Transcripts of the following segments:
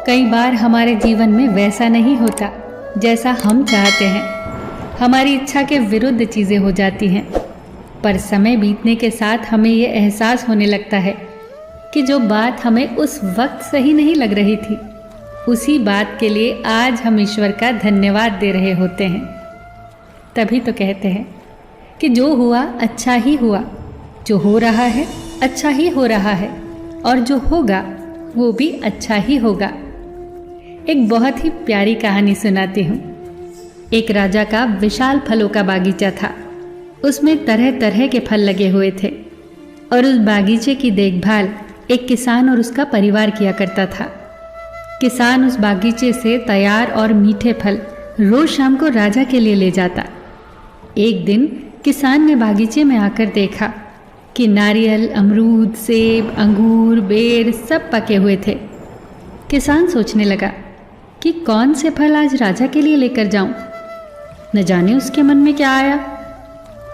कई बार हमारे जीवन में वैसा नहीं होता जैसा हम चाहते हैं। हमारी इच्छा के विरुद्ध चीज़ें हो जाती हैं, पर समय बीतने के साथ हमें ये एहसास होने लगता है कि जो बात हमें उस वक्त सही नहीं लग रही थी, उसी बात के लिए आज हम ईश्वर का धन्यवाद दे रहे होते हैं। तभी तो कहते हैं कि जो हुआ अच्छा ही हुआ, जो हो रहा है अच्छा ही हो रहा है, और जो होगा वो भी अच्छा ही होगा। एक बहुत ही प्यारी कहानी सुनाती हूँ। एक राजा का विशाल फलों का बागीचा था। उसमें तरह तरह के फल लगे हुए थे और उस बागीचे की देखभाल एक किसान और उसका परिवार किया करता था। किसान उस बागीचे से तैयार और मीठे फल रोज शाम को राजा के लिए ले जाता। एक दिन किसान ने बागीचे में आकर देखा कि नारियल, अमरूद, सेब, अंगूर, बेर सब पके हुए थे। किसान सोचने लगा कि कौन से फल आज राजा के लिए लेकर जाऊं। न जाने उसके मन में क्या आया।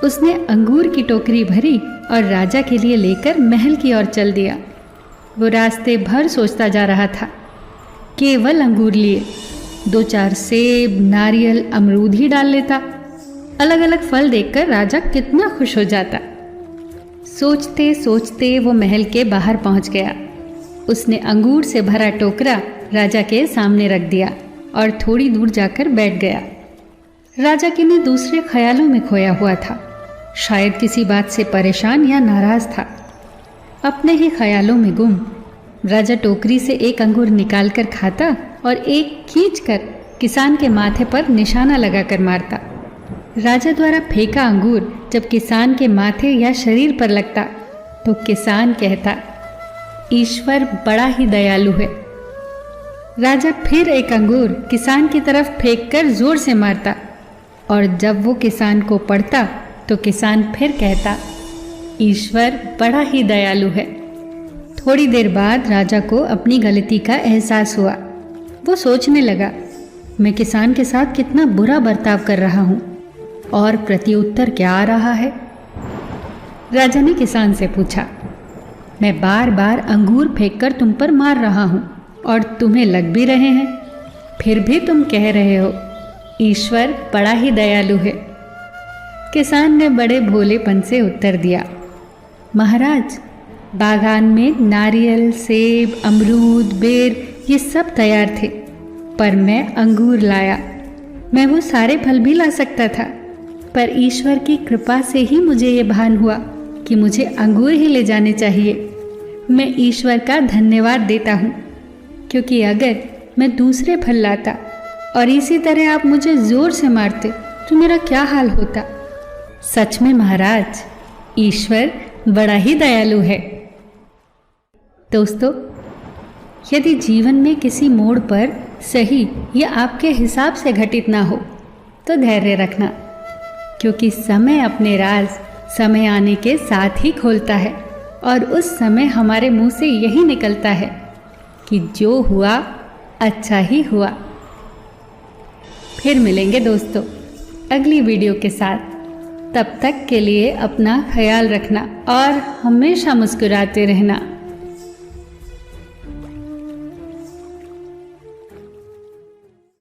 उसने अंगूर की टोकरी भरी और राजा के लिए लेकर महल की ओर चल दिया। वो रास्ते भर सोचता जा रहा था। केवल अंगूर लिए 2-4 सेब, नारियल, अमरूद ही डाल लेता। अलग अलग फल देखकर राजा कितना खुश हो जाता। सोचते सोचते वो महल के बाहर पहुंच गया। उसने अंगूर से भरा टोकरा राजा के सामने रख दिया और थोड़ी दूर जाकर बैठ गया। राजा किन्हीं दूसरे ख्यालों में खोया हुआ था। शायद किसी बात से परेशान या नाराज था। अपने ही ख्यालों में गुम राजा टोकरी से एक अंगूर निकालकर खाता और एक खींचकर किसान के माथे पर निशाना लगाकर मारता। राजा द्वारा फेंका अंगूर जब किसान के माथे या शरीर पर लगता तो किसान कहता, ईश्वर बड़ा ही दयालु है। राजा फिर एक अंगूर किसान की तरफ फेंककर जोर से मारता और जब वो किसान को पड़ता तो किसान फिर कहता, ईश्वर बड़ा ही दयालु है। थोड़ी देर बाद राजा को अपनी गलती का एहसास हुआ। वो सोचने लगा, मैं किसान के साथ कितना बुरा बर्ताव कर रहा हूँ और प्रत्युत्तर क्या आ रहा है। राजा ने किसान से पूछा, मैं बार बार अंगूर फेंककर तुम पर मार रहा हूँ और तुम्हें लग भी रहे हैं, फिर भी तुम कह रहे हो ईश्वर बड़ा ही दयालु है। किसान ने बड़े भोलेपन से उत्तर दिया, महाराज, बागान में नारियल, सेब, अमरूद, बेर ये सब तैयार थे, पर मैं अंगूर लाया। मैं वो सारे फल भी ला सकता था, पर ईश्वर की कृपा से ही मुझे ये भान हुआ कि मुझे अंगूर ही ले जाने चाहिए। मैं ईश्वर का धन्यवाद देता हूँ, क्योंकि अगर मैं दूसरे फल लाता और इसी तरह आप मुझे जोर से मारते तो मेरा क्या हाल होता। सच में महाराज, ईश्वर बड़ा ही दयालु है। दोस्तों, यदि जीवन में किसी मोड़ पर सही या आपके हिसाब से घटित ना हो तो धैर्य रखना, क्योंकि समय अपने राज समय आने के साथ ही खोलता है और उस समय हमारे मुंह से यही निकलता है कि जो हुआ अच्छा ही हुआ। फिर मिलेंगे दोस्तों अगली वीडियो के साथ। तब तक के लिए अपना ख्याल रखना और हमेशा मुस्कुराते रहना।